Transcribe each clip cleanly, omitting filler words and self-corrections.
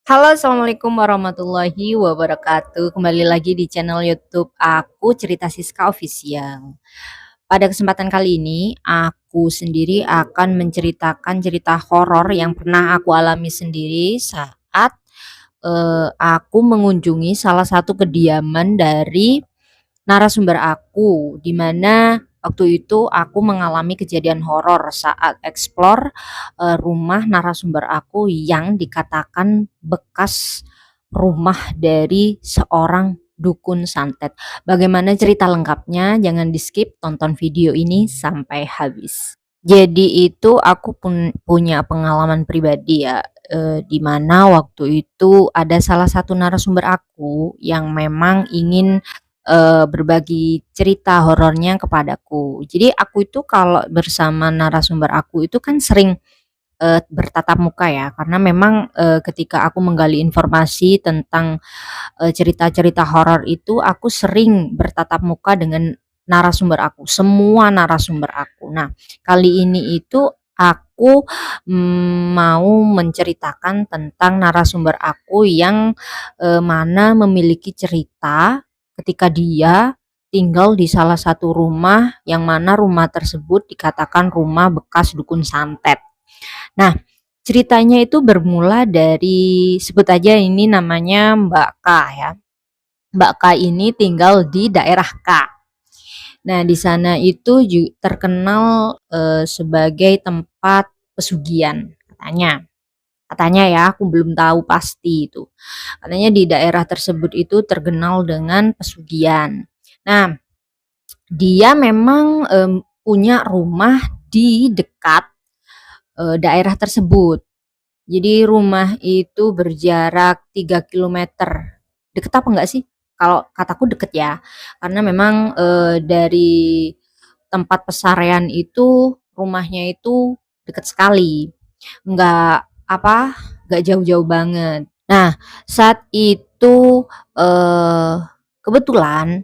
Halo, assalamualaikum warahmatullahi wabarakatuh. Kembali lagi di channel YouTube aku, Cerita Siska Official. Pada kesempatan kali ini, aku sendiri akan menceritakan cerita horor yang pernah aku alami sendiri saat aku mengunjungi salah satu kediaman dari narasumber aku, di mana waktu itu aku mengalami kejadian horor saat eksplor rumah narasumber aku yang dikatakan bekas rumah dari seorang dukun santet. Bagaimana cerita lengkapnya? Jangan di-skip, tonton video ini sampai habis. Jadi itu aku pun punya pengalaman pribadi ya, di mana waktu itu ada salah satu narasumber aku yang memang ingin, berbagi cerita horornya kepadaku. Jadi aku itu kalau bersama narasumber aku itu kan sering, bertatap muka ya, karena memang, ketika aku menggali informasi tentang cerita-cerita horor itu aku sering bertatap muka dengan narasumber aku, semua narasumber aku. Nah, kali ini itu aku mau menceritakan tentang narasumber aku yang mana memiliki cerita ketika dia tinggal di salah satu rumah yang mana rumah tersebut dikatakan rumah bekas dukun santet. Nah, ceritanya itu bermula dari sebut aja ini namanya Mbak K ya. Mbak K ini tinggal di daerah K. Nah, di sana itu terkenal sebagai tempat pesugihan katanya. Katanya ya, aku belum tahu pasti itu. Katanya di daerah tersebut itu terkenal dengan pesugihan. Nah, dia memang punya rumah di dekat daerah tersebut. Jadi rumah itu berjarak 3 kilometer. Deket apa enggak sih? Kalau kataku deket ya. Karena memang dari tempat pesarean itu rumahnya itu deket sekali. Enggak apa, enggak jauh-jauh banget. Nah, saat itu eh kebetulan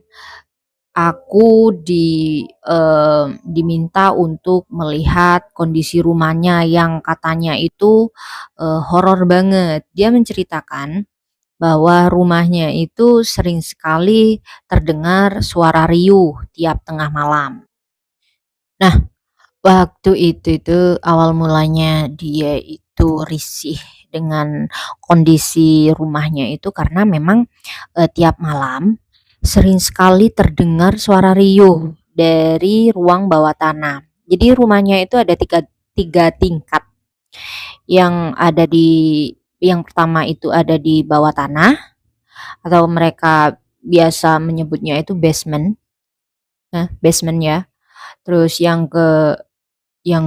aku diminta untuk melihat kondisi rumahnya yang katanya itu, horor banget. Dia menceritakan bahwa rumahnya itu sering sekali terdengar suara riuh tiap tengah malam. Nah, waktu itu awal mulanya dia itu risih dengan kondisi rumahnya itu karena memang, tiap malam sering sekali terdengar suara riuh dari ruang bawah tanah. Jadi rumahnya itu ada tiga tingkat, yang pertama itu ada di bawah tanah atau mereka biasa menyebutnya itu basement, nah basement ya. Terus yang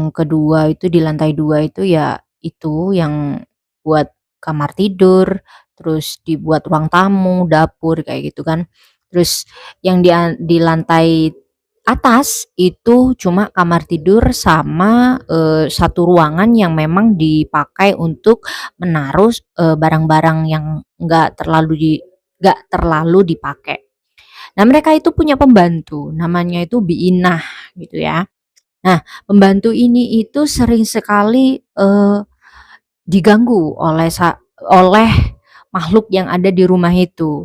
kedua itu di lantai 2 itu ya itu yang buat kamar tidur, terus dibuat ruang tamu, dapur kayak gitu kan. Terus yang di lantai atas itu cuma kamar tidur sama satu ruangan yang memang dipakai untuk menaruh barang-barang yang nggak terlalu dipakai. Nah, mereka itu punya pembantu, namanya itu Biinah gitu ya. Nah, pembantu ini itu sering sekali, diganggu oleh makhluk yang ada di rumah itu.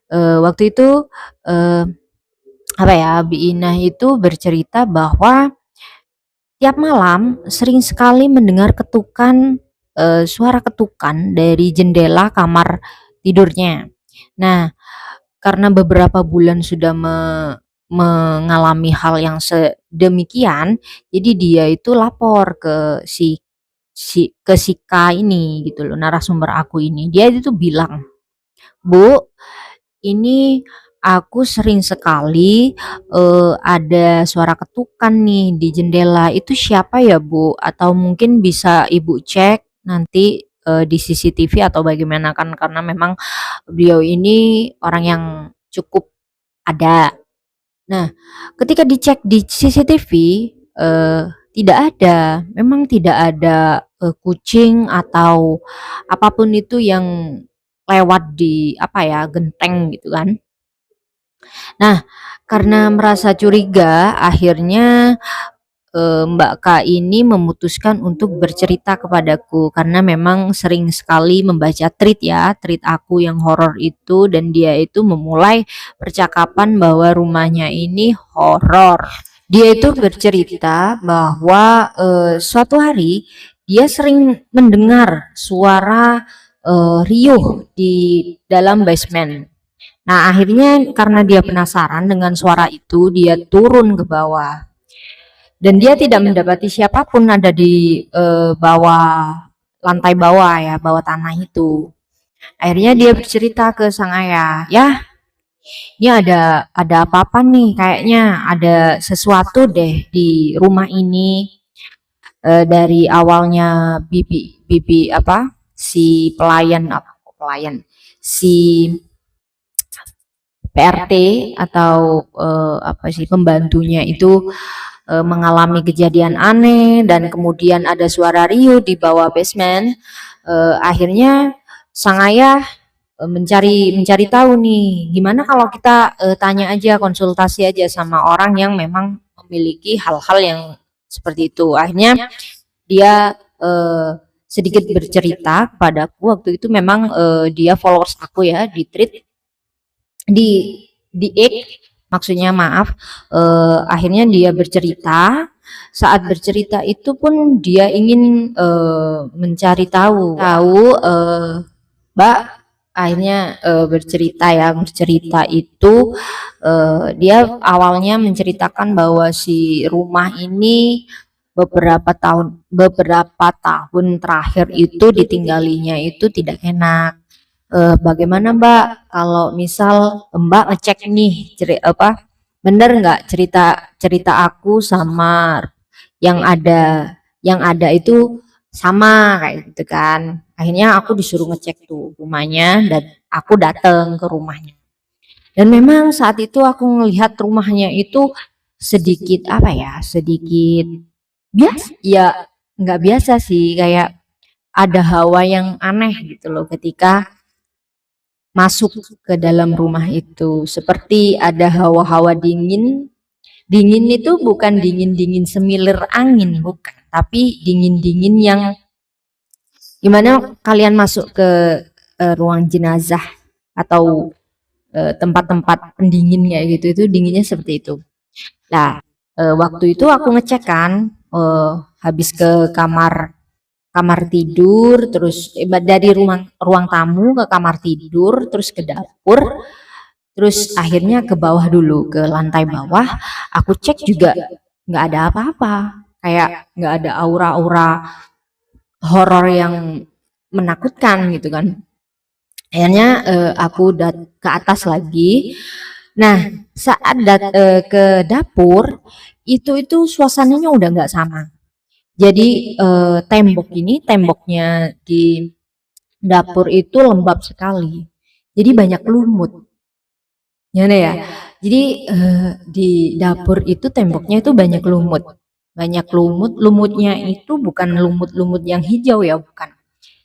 Waktu itu, eee, apa ya, Bi Inah itu bercerita bahwa tiap malam sering sekali mendengar suara ketukan dari jendela kamar tidurnya. Nah, karena beberapa bulan sudah mengalami hal yang sedemikian, jadi dia itu lapor ke si K ini gitu loh, narasumber aku ini. Dia itu bilang, "Bu, ini aku sering sekali ada suara ketukan nih di jendela. Itu siapa ya, Bu? Atau mungkin bisa Ibu cek nanti di CCTV atau bagaimana kan karena memang beliau ini orang yang cukup ada." Nah, ketika dicek di CCTV, eee, tidak ada, memang tidak ada, kucing atau apapun itu yang lewat di, apa ya, genteng gitu kan. Nah, karena merasa curiga, akhirnya Mbak K ini memutuskan untuk bercerita kepadaku karena memang sering sekali membaca tweet aku yang horor itu, dan dia itu memulai percakapan bahwa rumahnya ini horor. Dia itu bercerita bahwa suatu hari dia sering mendengar suara riuh di dalam basement. Nah, akhirnya karena dia penasaran dengan suara itu, dia turun ke bawah dan dia tidak mendapati siapapun ada di bawah lantai bawah ya, bawah tanah itu. Akhirnya dia bercerita ke sang ayah, ya, ini ada apa-apa nih, kayaknya ada sesuatu deh di rumah ini. Dari awalnya bibi bibi apa si pelayan si PRT atau apa sih pembantunya itu mengalami kejadian aneh, dan kemudian ada suara riuh di bawah basement. Akhirnya sang ayah mencari mencari tahu nih, gimana kalau kita tanya aja, konsultasi aja sama orang yang memang memiliki hal-hal yang seperti itu. Akhirnya dia sedikit bercerita padaku. Waktu itu memang dia followers aku ya di tweet, di X maksudnya, maaf. Akhirnya dia bercerita. Saat bercerita itu pun dia ingin mencari tahu Mbak. Akhirnya bercerita itu dia awalnya menceritakan bahwa si rumah ini beberapa tahun terakhir itu ditinggalinya itu tidak enak. Bagaimana Mbak kalau misal Mbak ngecek nih bener nggak cerita cerita aku sama yang ada itu sama kayak gitu kan. Akhirnya aku disuruh ngecek tuh rumahnya, dan aku datang ke rumahnya. Dan memang saat itu aku ngelihat rumahnya itu sedikit apa ya, sedikit biasa ya, nggak biasa sih, kayak ada hawa yang aneh gitu loh ketika masuk ke dalam rumah itu, seperti ada hawa-hawa dingin. Dingin itu bukan dingin-dingin semilir angin, bukan, tapi dingin-dingin yang gimana kalian masuk ke ruang jenazah atau tempat-tempat pendingin kayak gitu, itu dinginnya seperti itu. Nah, waktu itu aku ngecek kan, habis ke kamar kamar tidur, terus dari ruang tamu ke kamar tidur, terus ke dapur, terus akhirnya ke bawah dulu, ke lantai bawah. Aku cek juga nggak ada apa-apa, kayak nggak ada aura-aura horor yang menakutkan gitu kan. Akhirnya aku ke atas lagi. Nah, saat ke dapur itu suasananya udah nggak sama. Jadi temboknya di dapur itu lembab sekali. Jadi banyak lumut. Gimana ya? Jadi di dapur itu temboknya itu banyak lumut. Banyak lumut, lumutnya itu bukan lumut-lumut yang hijau ya, bukan.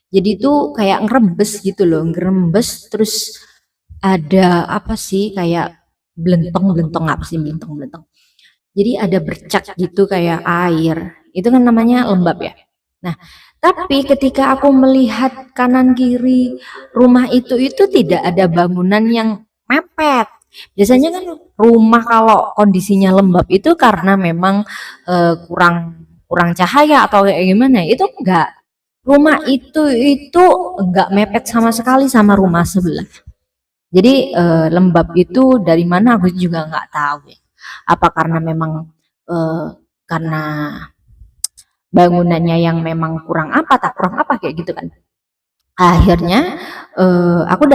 Jadi itu kayak ngerembes gitu loh, ngerembes, terus ada apa sih, kayak belentong-belentong, apa sih belentong-belentong. Jadi ada bercak gitu kayak air. Itu kan namanya lembab ya. Nah, tapi ketika aku melihat kanan kiri rumah itu tidak ada bangunan yang mepet. Biasanya kan rumah kalau kondisinya lembab itu karena memang kurang kurang cahaya atau kayak gimana. Itu enggak. Rumah itu enggak mepet sama sekali sama rumah sebelah. Jadi lembab itu dari mana aku juga nggak tahu ya. Apa karena memang karena bangunannya yang memang kurang apa kayak gitu kan. Akhirnya aku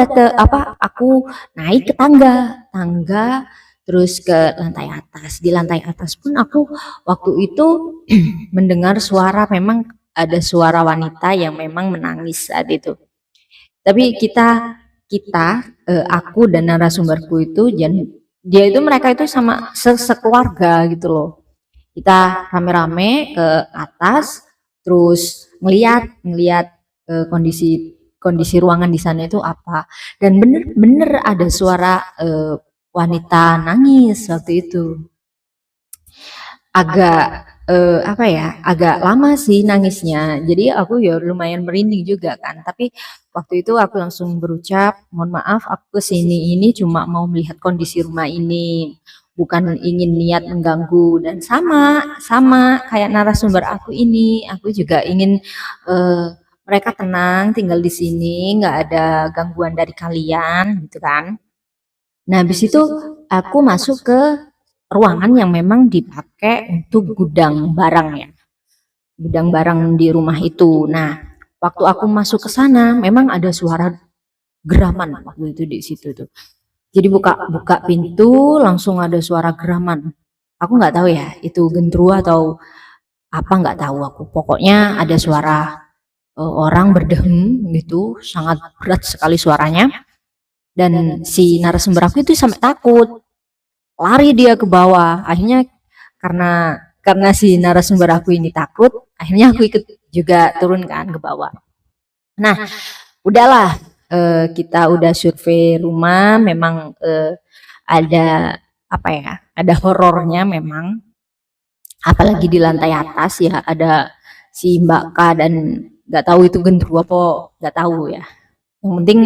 naik ke tangga terus ke lantai atas. Di lantai atas pun aku waktu itu mendengar suara, memang ada suara wanita yang memang menangis saat itu. Tapi kita aku dan narasumberku itu, dia itu mereka itu sama sekeluarga gitu loh. Kita rame-rame ke atas, terus ngeliat kondisi kondisi ruangan di sana itu apa, dan bener-bener ada suara wanita nangis waktu itu. Agak apa ya, agak lama sih nangisnya. Jadi aku ya lumayan merinding juga kan. Tapi waktu itu aku langsung berucap, mohon maaf, aku kesini ini cuma mau melihat kondisi rumah ini, bukan ingin niat mengganggu. Dan sama kayak narasumber aku ini, aku juga ingin eh, mereka tenang tinggal di sini, nggak ada gangguan dari kalian, gitu kan. Nah, habis itu aku masuk ke ruangan yang memang dipakai untuk gudang barang ya, gudang barang di rumah itu. Nah, waktu aku masuk ke sana, memang ada suara geraman waktu itu di situ tuh. Jadi buka buka pintu, langsung ada suara geraman. Aku nggak tahu ya, itu genderuwo atau apa nggak tahu aku. Pokoknya ada suara orang berdehem gitu, sangat berat sekali suaranya. Dan si narasumber aku itu sampai takut, lari dia ke bawah. Akhirnya karena si narasumber aku ini takut, akhirnya aku ikut juga turun kan ke bawah. Nah, udahlah, kita udah survei rumah, memang ada apa ya, ada horornya memang, apalagi di lantai atas ya ada si Mbak K dan nggak tahu itu genderuwo apa, nggak tahu ya. Yang penting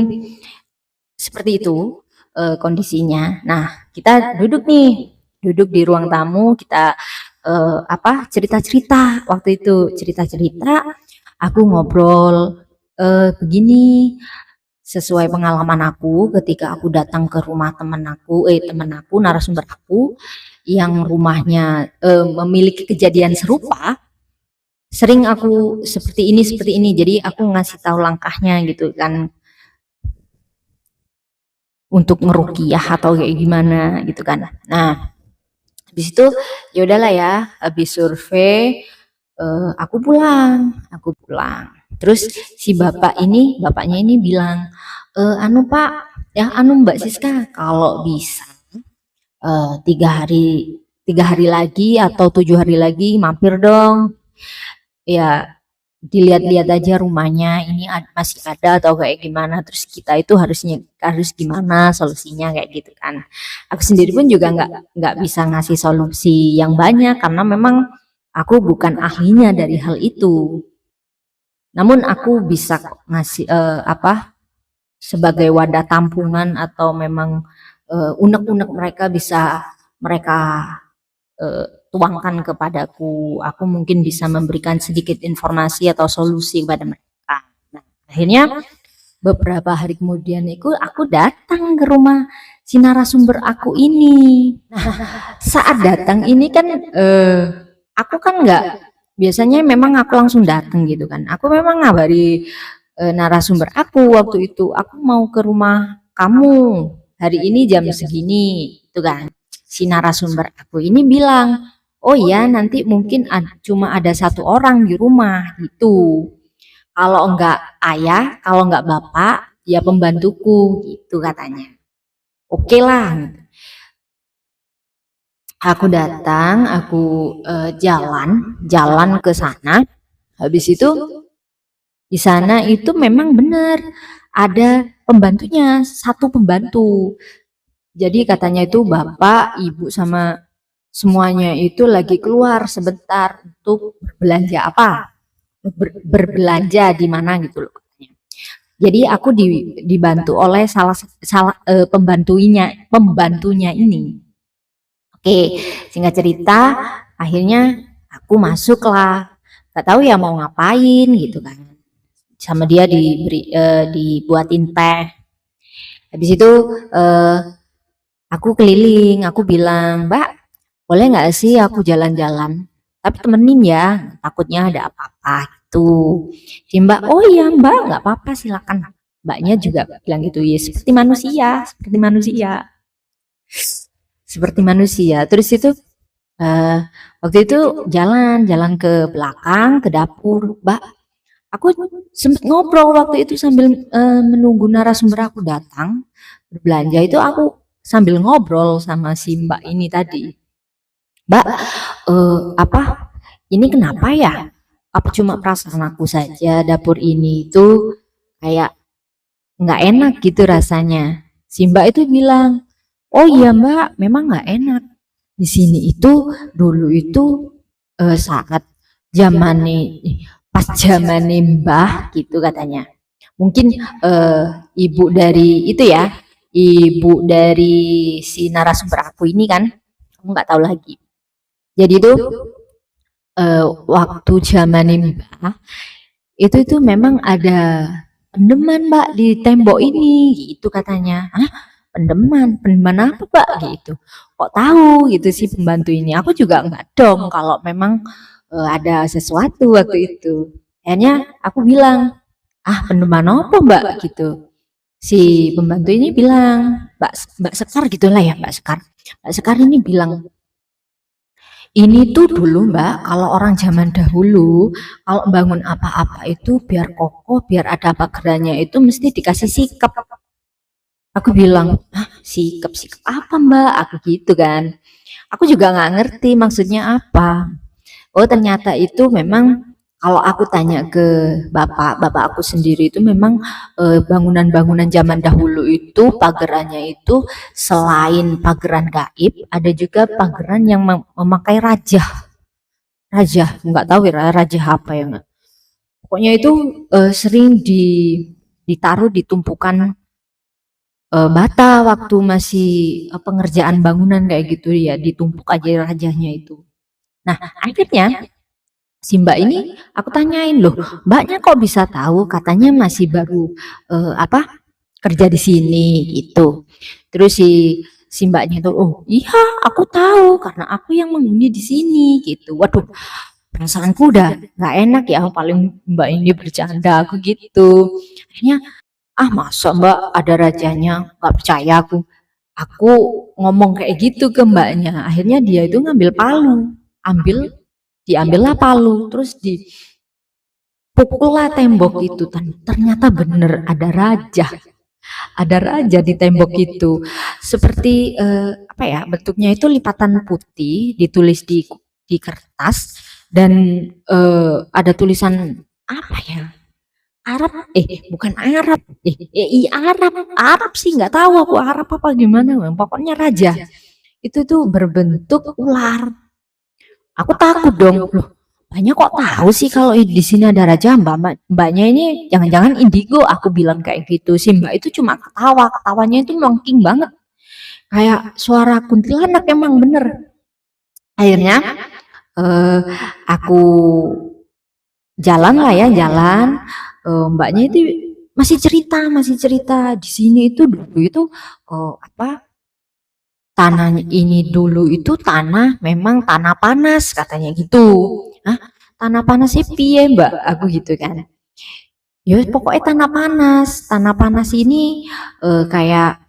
seperti itu kondisinya. Nah, kita duduk nih, duduk di ruang tamu, kita apa, cerita-cerita waktu itu, cerita-cerita, aku ngobrol begini, sesuai pengalaman aku ketika aku datang ke rumah teman aku, narasumber aku yang rumahnya memiliki kejadian serupa, sering aku seperti ini, jadi aku ngasih tahu langkahnya gitu kan, untuk ngerukiah atau kayak gimana gitu kan. Nah, habis itu ya udahlah ya, habis survei aku pulang. Terus si bapaknya ini bilang, anu Pak, ya anu Mbak Siska, kalau bisa 3 hari 3 hari lagi atau 7 hari lagi mampir dong. Ya dilihat-lihat aja rumahnya ini masih ada atau kayak gimana, terus kita itu harus gimana solusinya kayak gitu kan. Aku sendiri pun juga nggak bisa ngasih solusi yang banyak karena memang aku bukan ahlinya dari hal itu, namun aku bisa ngasih apa, sebagai wadah tampungan atau memang unek-unek mereka bisa mereka tuangkan kepadaku. Aku mungkin bisa memberikan sedikit informasi atau solusi kepada mereka. Nah, akhirnya beberapa hari kemudian itu aku datang ke rumah si narasumber aku ini. Nah, saat datang ini kan aku kan nggak, biasanya memang aku langsung datang gitu kan. Aku memang ngabari narasumber aku waktu itu, aku mau ke rumah kamu hari ini jam segini, itu kan. Si narasumber aku ini bilang, oh ya nanti mungkin cuma ada 1 orang di rumah gitu. Kalau enggak ayah, kalau enggak bapak, ya pembantuku gitu katanya. Oke lah. Aku datang, aku jalan ke sana. Habis itu di sana itu memang benar ada pembantunya, 1 pembantu. Jadi katanya itu bapak, ibu sama semuanya itu lagi keluar sebentar untuk berbelanja apa, berbelanja di mana gitu loh katanya. Jadi aku dibantu oleh pembantunya ini. Oke, singkat cerita, akhirnya aku masuk lah. Gak tahu ya mau ngapain gitu kan. Sama dia dibuatin teh. Habis itu aku keliling, aku bilang, Mbak, boleh nggak sih aku jalan-jalan? Tapi temenin ya, takutnya ada apa-apa gitu. Si Mbak, oh iya Mbak, nggak apa-apa silakan. Mbaknya juga bilang gitu, ya seperti manusia, seperti manusia, seperti manusia. Terus itu waktu itu jalan ke belakang, ke dapur, Mbak. Aku sempet ngobrol waktu itu sambil menunggu narasumber aku datang berbelanja itu, aku sambil ngobrol sama si Mbak ini tadi. Mbak, apa ini kenapa ya? Apa cuma perasaan aku saja, dapur ini itu kayak nggak enak gitu rasanya. Si Mbak itu bilang, oh iya Mbak, memang nggak enak. Di sini itu dulu itu saat zaman pas zaman Mbah gitu katanya. Mungkin ibu dari itu ya, ibu dari si narasumber aku ini kan, aku nggak tahu lagi. Jadi itu waktu zaman Mbah itu memang ada pendeman Mbak di tembok ini gitu katanya. Hah? Pendeman, pendeman apa Mbak gitu? Kok tahu gitu sih pembantu ini? Aku juga nggak dong kalau memang ada sesuatu waktu itu. Akhirnya aku bilang, ah pendeman apa Mbak gitu. Si pembantu ini bilang, Mbak Sekar gitulah ya Mbak Sekar. Mbak Sekar ini bilang, ini tuh dulu Mbak, kalau orang zaman dahulu, kalau bangun apa-apa itu biar kokoh, biar ada pagerannya itu mesti dikasih sikap. Aku bilang, ah sikap, sikap apa Mbak? Aku gitu kan. Aku juga nggak ngerti maksudnya apa. Oh ternyata itu memang kalau aku tanya ke bapak aku sendiri itu memang bangunan-bangunan zaman dahulu itu pagerannya itu selain pageran gaib, ada juga pageran yang memakai raja nggak tahu ya raja apa ya nggak. Pokoknya itu sering ditaruh di tumpukan bata waktu masih pengerjaan bangunan kayak gitu ya, ditumpuk aja rajanya itu. Nah akhirnya si Mbak ini aku tanyain loh, Mbaknya kok bisa tahu? Katanya masih baru apa kerja di sini gitu. Terus si Mbaknya itu, oh iya aku tahu karena aku yang menghuni di sini gitu. Waduh, perasaanku udah nggak enak ya, paling Mbak ini bercanda aku gitu. Akhirnya ah masa Mbak ada rajanya, nggak percaya aku. Aku ngomong kayak gitu ke Mbaknya. Akhirnya dia itu ngambil palu, diambillah palu, terus dipukullah tembok itu. Ternyata bener ada raja di tembok itu. Seperti apa ya bentuknya itu lipatan putih, ditulis di kertas dan ada tulisan apa ya? Arab, bukan Arab, Arab sih nggak tahu aku Arab apa gimana, pokoknya raja. Itu tuh berbentuk ular. Aku takut dong, loh banyak kok tahu sih kalau di sini ada raja mbaknya ini jangan-jangan indigo aku bilang kayak gitu sih mbak itu cuma ketawanya itu melengking banget kayak suara kuntilanak emang bener. Akhirnya eh, aku jalan lah ya jalan mbaknya itu masih cerita di sini itu dulu itu apa tanah ini dulu itu tanah memang tanah panas katanya gitu. Hah? Tanah panas sih piye mbak? Aku gitu kan. Ya pokoknya tanah panas ini kayak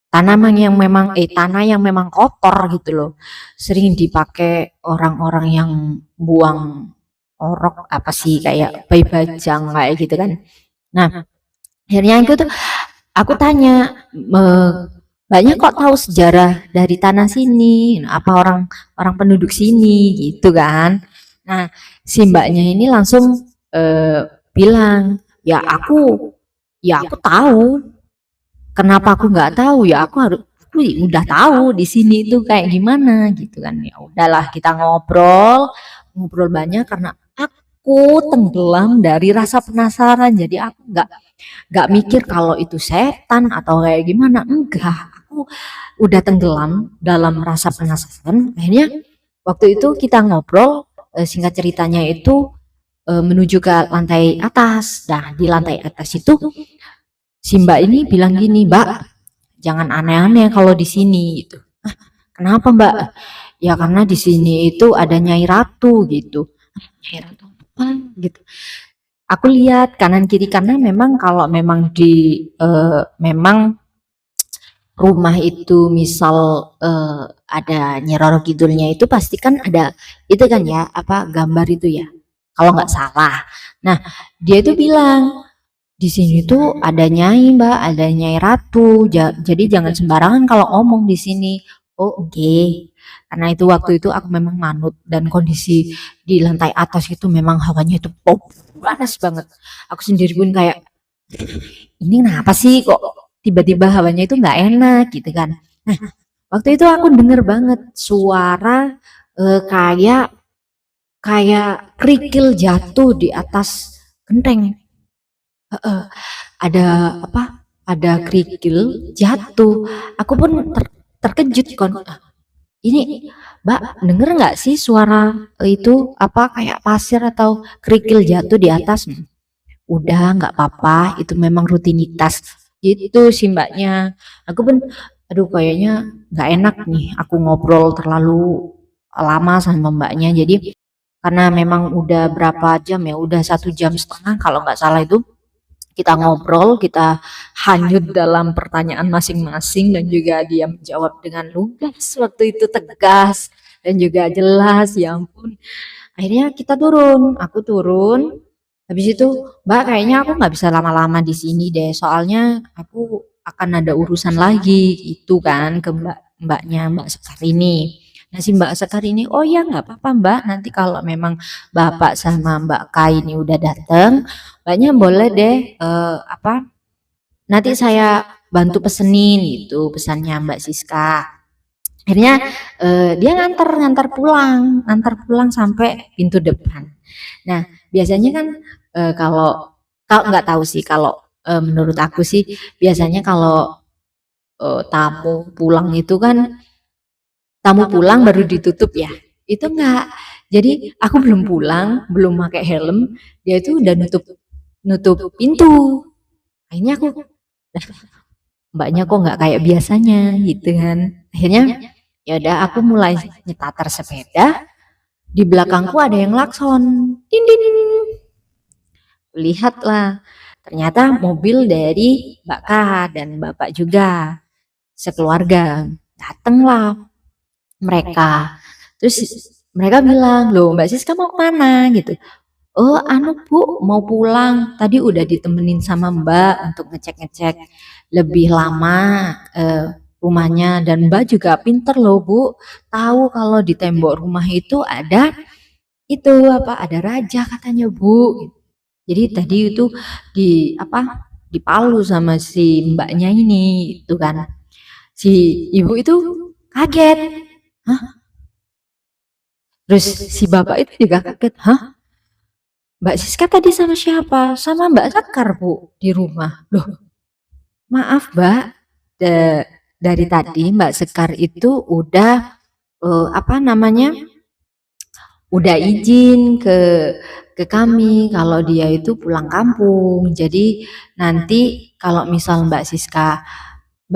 tanaman yang memang tanah yang memang kotor gitu loh. Sering dipakai orang-orang yang buang orok apa sih kayak bayi bajang kayak gitu kan. Nah, akhirnya aku tanya banyak kok tahu sejarah dari tanah sini, apa orang orang penduduk sini gitu kan. Nah, si mbaknya ini langsung eh, bilang, ya aku tahu. Kenapa aku nggak tahu? Ya aku udah tahu di sini itu kayak gimana gitu kan. Ya udahlah kita ngobrol banyak karena aku tenggelam dari rasa penasaran. Jadi aku nggak mikir kalau itu setan atau kayak gimana. Enggak, aku udah tenggelam dalam rasa penasaran. Akhirnya waktu itu kita ngobrol, singkat ceritanya itu menuju ke lantai atas. Nah, di lantai atas itu si Mbak ini bilang gini, Mbak, jangan aneh-aneh kalau di sini gitu. "Ah, kenapa Mbak? Ya karena di sini itu ada Nyai Ratu gitu. Nyai Ratu apa gitu. Aku lihat kanan kiri karena memang kalau memang memang rumah itu misal ada Nyi Roro Kidulnya itu pasti kan ada itu kan ya apa gambar itu ya kalau nggak salah. Nah dia itu bilang di sini tuh ada Nyai Mbak, ada Nyai Ratu. Jadi jangan sembarangan kalau ngomong di sini. Oh, oke. Okay. Karena itu waktu itu aku memang manut dan kondisi di lantai atas itu memang hawanya itu panas banget. Aku sendiri pun kayak ini kenapa sih kok tiba-tiba hawanya itu nggak enak gitu kan. Nah, waktu itu aku denger banget suara kayak kayak kerikil jatuh di atas genteng. Heeh, ada apa? Ada kerikil jatuh. Aku pun terkejut kan. "Ah, ini Mbak denger nggak sih suara itu apa kayak pasir atau kerikil jatuh di atas?" Udah nggak apa-apa, itu memang rutinitas. Gitu sih Mbaknya. Aku pun, aduh kayaknya nggak enak nih aku ngobrol terlalu lama sama Mbaknya. Jadi karena memang udah berapa jam ya, udah 1,5 jam kalau nggak salah itu kita ngobrol, kita hanyut dalam pertanyaan masing-masing dan juga dia menjawab dengan lugas waktu itu tegas dan juga jelas. Ya ampun. Akhirnya kita turun, aku turun. Habis itu, Mbak, kayaknya aku nggak bisa lama-lama di sini deh, soalnya aku akan ada urusan lagi itu kan ke Mbak Sekar ini. Nah si Mbak Sekar ini, oh ya nggak apa-apa Mbak, nanti kalau memang Bapak sama Mbak Kai ini udah dateng, Mbaknya boleh deh apa? Nanti saya bantu pesenin gitu pesannya Mbak Siska. Akhirnya dia ngantar pulang sampai pintu depan. Nah, biasanya kan kalau kalau nggak tahu sih kalau menurut aku sih biasanya kalau tamu pulang itu kan tamu pulang baru ditutup ya. Itu enggak. Jadi aku belum pulang, belum pakai helm, dia itu udah nutup nutup pintu. Akhirnya aku, "Lah, Mbaknya kok nggak kayak biasanya gitu kan." Akhirnya ya udah aku mulai nyetater sepeda, di belakangku ada yang klakson. Din din. Lihatlah, ternyata mobil dari Mbak K dan Bapak juga, sekeluarga. Datanglah mereka. Terus mereka bilang, "Loh, Mbak Siska mau kemana?" gitu. "Oh, anu Bu, mau pulang. Tadi udah ditemenin sama Mbak untuk ngecek-ngecek lebih lama rumahnya dan Mbak juga pinter loh Bu, tahu kalau di tembok rumah itu ada itu apa ada raja katanya Bu." Jadi tadi itu di apa dipalu sama si mbaknya ini itu kan. Si ibu itu kaget. Hah? Terus si bapak itu juga kaget. Hah? Mbak Siska tadi sama siapa? Sama Mbak Sekar Bu di rumah. Loh, maaf Mbak. Dari tadi Mbak Sekar itu udah apa namanya? Udah izin ke kami kalau dia itu pulang kampung. Jadi nanti kalau misal Mbak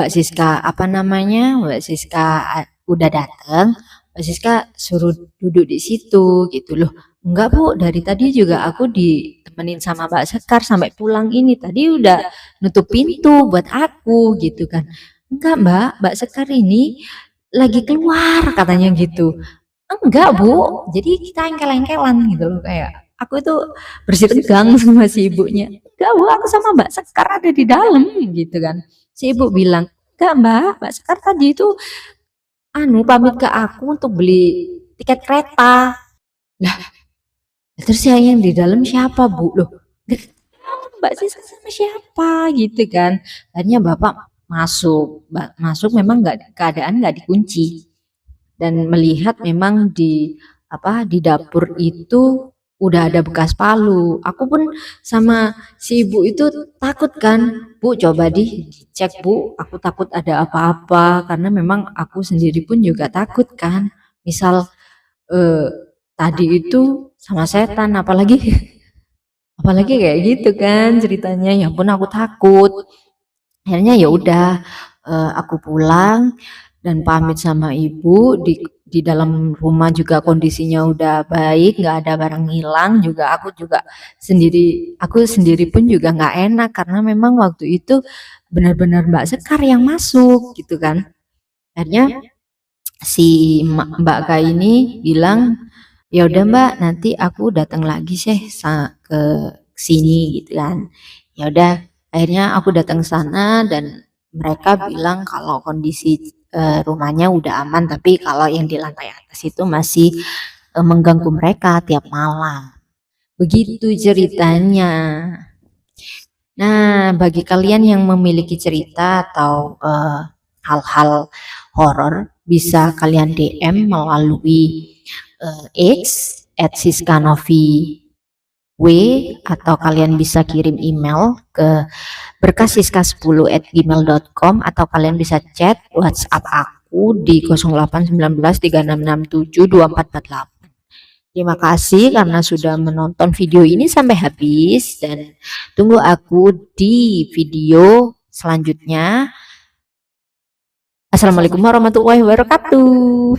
Siska apa namanya? Mbak Siska udah datang, Mbak Siska suruh duduk di situ gitu loh. Enggak Bu, dari tadi juga aku ditemenin sama Mbak Sekar sampai pulang ini. Tadi udah nutup pintu buat aku gitu kan. Enggak Mbak, Mbak Sekar ini lagi keluar katanya gitu. Enggak Bu, jadi kita engkel-engkelan gitu loh kayak aku itu bersih tegang sama si ibunya. Enggak Bu, aku sama Mbak Sekar ada di dalam gitu kan. Si ibu bilang, enggak Mbak Sekar tadi itu anu pamit ke aku untuk beli tiket kereta. Lah, terus yang di dalam siapa Bu? Loh, enggak tahu Mbak Siska sama siapa gitu kan. Akhirnya Bapak masuk memang enggak keadaan enggak dikunci dan melihat memang di apa di dapur itu udah ada bekas palu. Aku pun sama si ibu itu takut kan, Bu coba dicek Bu, aku takut ada apa-apa karena memang aku sendiri pun juga takut kan. Misal eh, tadi itu sama setan, apalagi apalagi kayak gitu kan ceritanya. Ya pun aku takut. Akhirnya ya udah aku pulang dan pamit sama ibu di dalam rumah juga kondisinya udah baik, nggak ada barang hilang juga aku sendiri pun juga nggak enak karena memang waktu itu benar-benar Mbak Sekar yang masuk gitu kan. Akhirnya si Mbak Kak ini bilang, "Ya udah Mbak, nanti aku datang lagi sih ke sini," gitu kan. Ya udah, akhirnya aku datang sana dan mereka bilang kalau kondisi rumahnya udah aman, tapi kalau yang di lantai atas itu masih mengganggu mereka tiap malam. Begitu ceritanya. Nah, bagi kalian yang memiliki cerita atau hal-hal horor bisa kalian DM melalui X @siskanovi W, atau kalian bisa kirim email ke berkasiska10@gmail.com, atau kalian bisa chat WhatsApp aku di 081936672448. Terima kasih karena sudah menonton video ini sampai habis, dan tunggu aku di video selanjutnya. Assalamualaikum warahmatullahi wabarakatuh.